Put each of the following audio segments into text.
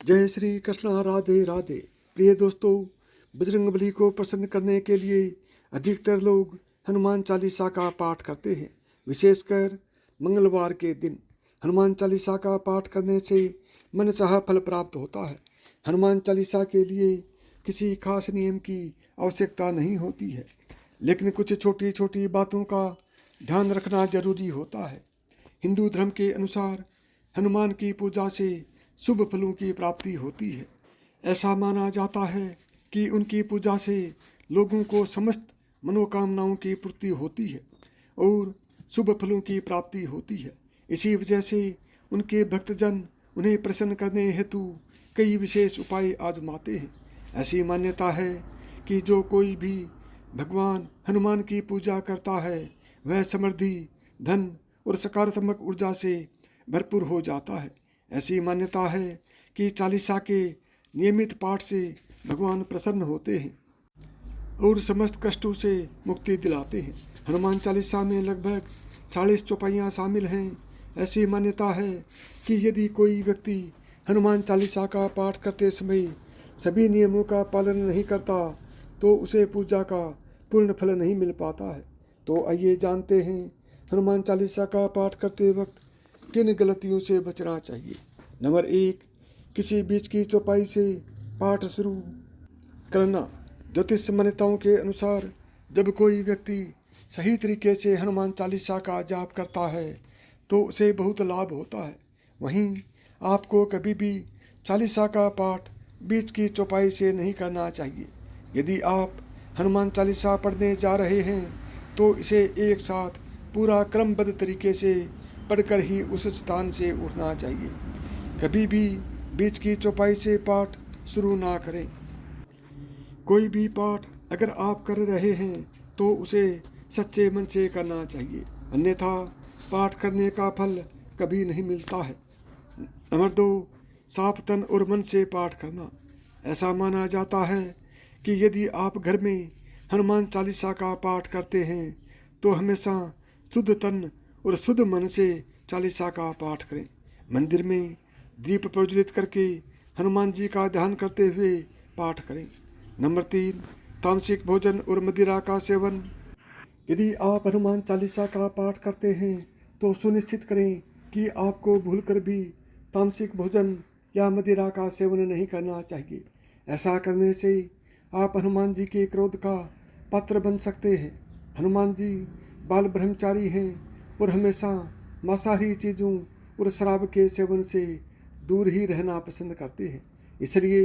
जय श्री कृष्णा, राधे राधे। प्रिय दोस्तों, बजरंगबली को प्रसन्न करने के लिए अधिकतर लोग हनुमान चालीसा का पाठ करते हैं। विशेषकर मंगलवार के दिन हनुमान चालीसा का पाठ करने से मनचाहा फल प्राप्त होता है। हनुमान चालीसा के लिए किसी खास नियम की आवश्यकता नहीं होती है, लेकिन कुछ छोटी छोटी बातों का ध्यान रखना जरूरी होता है। हिंदू धर्म के अनुसार हनुमान की पूजा से शुभ फलों की प्राप्ति होती है। ऐसा माना जाता है कि उनकी पूजा से लोगों को समस्त मनोकामनाओं की पूर्ति होती है और शुभ फलों की प्राप्ति होती है। इसी वजह से उनके भक्तजन उन्हें प्रसन्न करने हेतु कई विशेष उपाय आजमाते हैं। ऐसी मान्यता है कि जो कोई भी भगवान हनुमान की पूजा करता है वह समृद्धि, धन और सकारात्मक ऊर्जा से भरपूर हो जाता है। ऐसी मान्यता है कि चालीसा के नियमित पाठ से भगवान प्रसन्न होते हैं और समस्त कष्टों से मुक्ति दिलाते हैं। हनुमान चालीसा में लगभग 40 चौपाइयाँ शामिल हैं। ऐसी मान्यता है कि यदि कोई व्यक्ति हनुमान चालीसा का पाठ करते समय सभी नियमों का पालन नहीं करता तो उसे पूजा का पूर्ण फल नहीं मिल पाता है। तो आइए जानते हैं हनुमान चालीसा का पाठ करते वक्त किन गलतियों से बचना चाहिए। नंबर 1, किसी बीच की चौपाई से पाठ शुरू करना। ज्योतिष मान्यताओं के अनुसार जब कोई व्यक्ति सही तरीके से हनुमान चालीसा का जाप करता है तो उसे बहुत लाभ होता है। वहीं आपको कभी भी चालीसा का पाठ बीच की चौपाई से नहीं करना चाहिए। यदि आप हनुमान चालीसा पढ़ने जा रहे हैं तो इसे एक साथ पूरा क्रमबद्ध तरीके से पढ़कर ही उस स्थान से उठना चाहिए। कभी भी बीच की चौपाई से पाठ शुरू ना करें। कोई भी पाठ अगर आप कर रहे हैं तो उसे सच्चे मन से करना चाहिए, अन्यथा पाठ करने का फल कभी नहीं मिलता है। नंबर 2, साफ तन और मन से पाठ करना। ऐसा माना जाता है कि यदि आप घर में हनुमान चालीसा का पाठ करते हैं तो हमेशा शुद्ध तन और शुद्ध मन से चालीसा का पाठ करें। मंदिर में दीप प्रज्वलित करके हनुमान जी का ध्यान करते हुए पाठ करें। नंबर 3, तामसिक भोजन और मदिरा का सेवन। यदि आप हनुमान चालीसा का पाठ करते हैं तो सुनिश्चित करें कि आपको भूलकर भी तामसिक भोजन या मदिरा का सेवन नहीं करना चाहिए। ऐसा करने से आप हनुमान जी के क्रोध का पात्र बन सकते हैं। हनुमान जी बाल ब्रह्मचारी हैं और हमेशा मांसाहारी चीज़ों और शराब के सेवन से दूर ही रहना पसंद करते हैं। इसलिए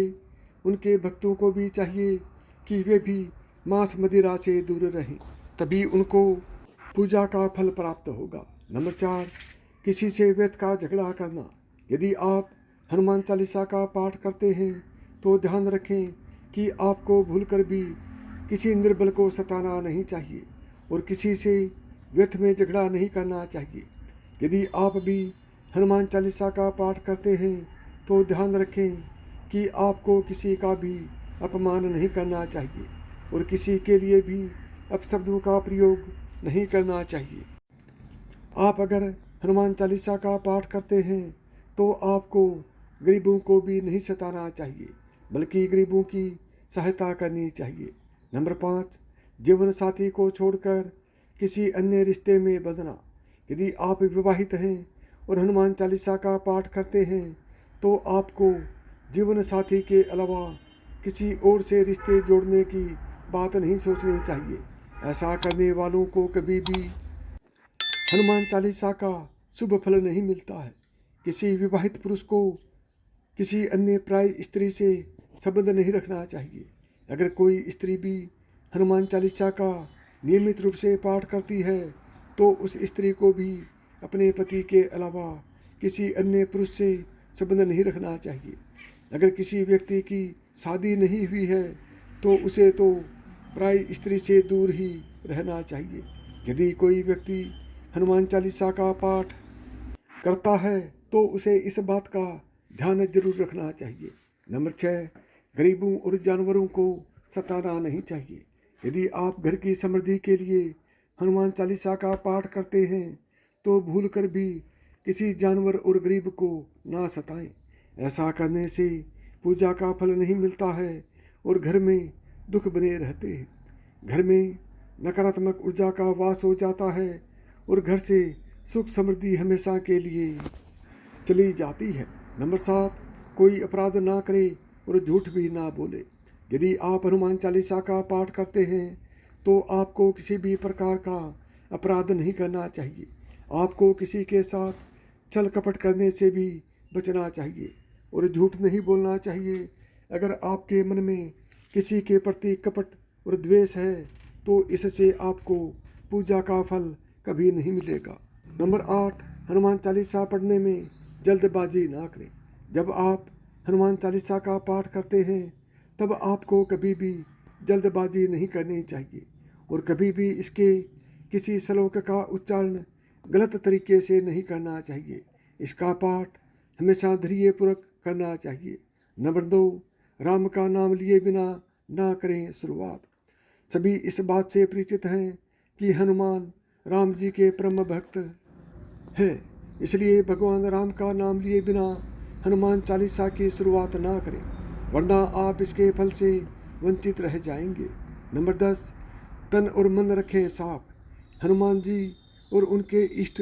उनके भक्तों को भी चाहिए कि वे भी मांस मदिरा से दूर रहें, तभी उनको पूजा का फल प्राप्त होगा। नंबर 4, किसी से व्यर्थ का झगड़ा करना। यदि आप हनुमान चालीसा का पाठ करते हैं तो ध्यान रखें कि आपको भूलकर भी किसी निर्बल को सताना नहीं चाहिए और किसी से व्यर्थ में झगड़ा नहीं करना चाहिए। यदि आप भी हनुमान चालीसा का पाठ करते हैं तो ध्यान रखें कि आपको किसी का भी अपमान नहीं करना चाहिए और किसी के लिए भी अपशब्दों का प्रयोग नहीं करना चाहिए। आप अगर हनुमान चालीसा का पाठ करते हैं तो आपको गरीबों को भी नहीं सताना चाहिए, बल्कि गरीबों की सहायता करनी चाहिए। नंबर 5, जीवन साथी को छोड़कर किसी अन्य रिश्ते में बंधना। यदि आप विवाहित हैं और हनुमान चालीसा का पाठ करते हैं तो आपको जीवन साथी के अलावा किसी और से रिश्ते जोड़ने की बात नहीं सोचनी चाहिए। ऐसा करने वालों को कभी भी हनुमान चालीसा का शुभ फल नहीं मिलता है। किसी विवाहित पुरुष को किसी अन्य प्राय स्त्री से संबंध नहीं रखना चाहिए। अगर कोई स्त्री भी हनुमान चालीसा का नियमित रूप से पाठ करती है तो उस स्त्री को भी अपने पति के अलावा किसी अन्य पुरुष से संबंध नहीं रखना चाहिए। अगर किसी व्यक्ति की शादी नहीं हुई है तो उसे तो प्राय स्त्री से दूर ही रहना चाहिए। यदि कोई व्यक्ति हनुमान चालीसा का पाठ करता है तो उसे इस बात का ध्यान जरूर रखना चाहिए। नंबर 6, गरीबों और जानवरों को सताना नहीं चाहिए। यदि आप घर की समृद्धि के लिए हनुमान चालीसा का पाठ करते हैं तो भूलकर भी किसी जानवर और गरीब को ना सताएं। ऐसा करने से पूजा का फल नहीं मिलता है और घर में दुख बने रहते हैं। घर में नकारात्मक ऊर्जा का वास हो जाता है और घर से सुख समृद्धि हमेशा के लिए चली जाती है। नंबर 7, कोई अपराध ना करे और झूठ भी ना बोले। यदि आप हनुमान चालीसा का पाठ करते हैं तो आपको किसी भी प्रकार का अपराध नहीं करना चाहिए। आपको किसी के साथ छल कपट करने से भी बचना चाहिए और झूठ नहीं बोलना चाहिए। अगर आपके मन में किसी के प्रति कपट और द्वेष है तो इससे आपको पूजा का फल कभी नहीं मिलेगा। नंबर 8, हनुमान चालीसा पढ़ने में जल्दबाजी ना करें। जब आप हनुमान चालीसा का पाठ करते हैं तब आपको कभी भी जल्दबाजी नहीं करनी चाहिए और कभी भी इसके किसी श्लोक का उच्चारण गलत तरीके से नहीं करना चाहिए। इसका पाठ हमेशा धैर्यपूर्वक करना चाहिए। नंबर 2, राम का नाम लिए बिना ना करें शुरुआत। सभी इस बात से परिचित हैं कि हनुमान राम जी के परम भक्त हैं, इसलिए भगवान राम का नाम लिए बिना हनुमान चालीसा की शुरुआत ना करें, वरना आप इसके फल से वंचित रह जाएंगे। नंबर 10, तन और मन रखें साफ। हनुमान जी और उनके इष्ट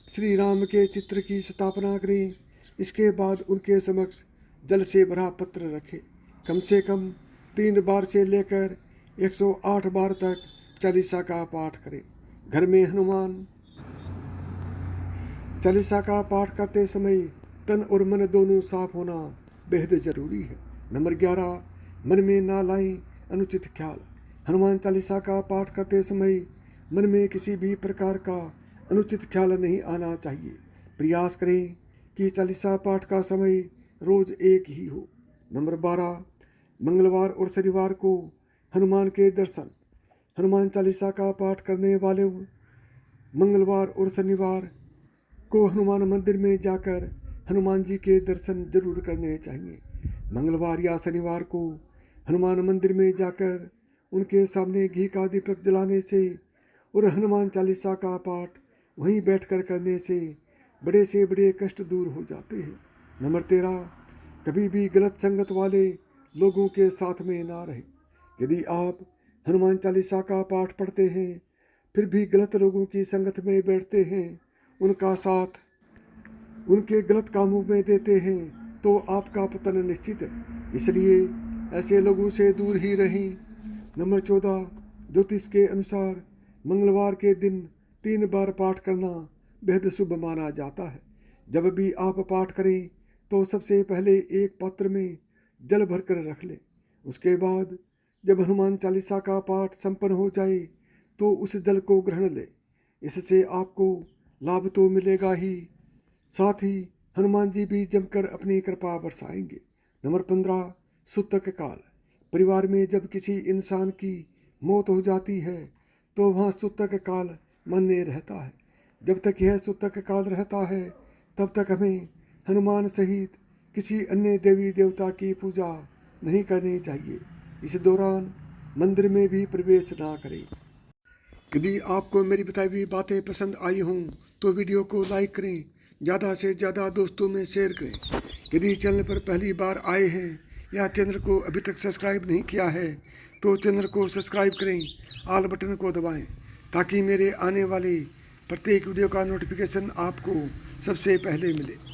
श्री राम के चित्र की स्थापना करें। इसके बाद उनके समक्ष जल से भरा पत्र रखें। कम से कम 3 बार से लेकर 108 बार तक चालीसा का पाठ करें। घर में हनुमान चालीसा का पाठ करते समय तन और मन दोनों साफ होना बेहद जरूरी है। नंबर 11, मन में ना लाएं अनुचित ख्याल। हनुमान चालीसा का पाठ करते समय मन में किसी भी प्रकार का अनुचित ख्याल नहीं आना चाहिए। प्रयास करें कि चालीसा पाठ का समय रोज एक ही हो। नंबर 12, मंगलवार और शनिवार को हनुमान के दर्शन। हनुमान चालीसा का पाठ करने वाले मंगलवार और शनिवार को हनुमान मंदिर में जाकर हनुमान जी के दर्शन जरूर करने चाहिए। मंगलवार या शनिवार को हनुमान मंदिर में जाकर उनके सामने घी का दीपक जलाने से और हनुमान चालीसा का पाठ वहीं बैठकर करने से बड़े से बड़े कष्ट दूर हो जाते हैं। नंबर 13, कभी भी गलत संगत वाले लोगों के साथ में ना रहे। यदि आप हनुमान चालीसा का पाठ पढ़ते हैं फिर भी गलत लोगों की संगत में बैठते हैं, उनका साथ उनके गलत कामों में देते हैं तो आपका पतन निश्चित है, इसलिए ऐसे लोगों से दूर ही रहें। नंबर 14, ज्योतिष के अनुसार मंगलवार के दिन 3 बार पाठ करना बेहद शुभ माना जाता है। जब भी आप पाठ करें तो सबसे पहले एक पात्र में जल भरकर रख लें। उसके बाद जब हनुमान चालीसा का पाठ संपन्न हो जाए तो उस जल को ग्रहण लें। इससे आपको लाभ तो मिलेगा ही, साथ ही हनुमान जी भी जमकर अपनी कृपा बरसाएंगे। नंबर 15, सूतक काल। परिवार में जब किसी इंसान की मौत हो जाती है तो वहाँ सूतक काल मान्य रहता है। जब तक यह सूतक काल रहता है तब तक हमें हनुमान सहित किसी अन्य देवी देवता की पूजा नहीं करनी चाहिए। इस दौरान मंदिर में भी प्रवेश ना करें। यदि आपको मेरी बताई हुई बातें पसंद आई हों तो वीडियो को लाइक करें, ज़्यादा से ज़्यादा दोस्तों में शेयर करें। यदि चैनल पर पहली बार आए हैं या चैनल को अभी तक सब्सक्राइब नहीं किया है तो चैनल को सब्सक्राइब करें, ऑल बटन को दबाएं ताकि मेरे आने वाली प्रत्येक वीडियो का नोटिफिकेशन आपको सबसे पहले मिले।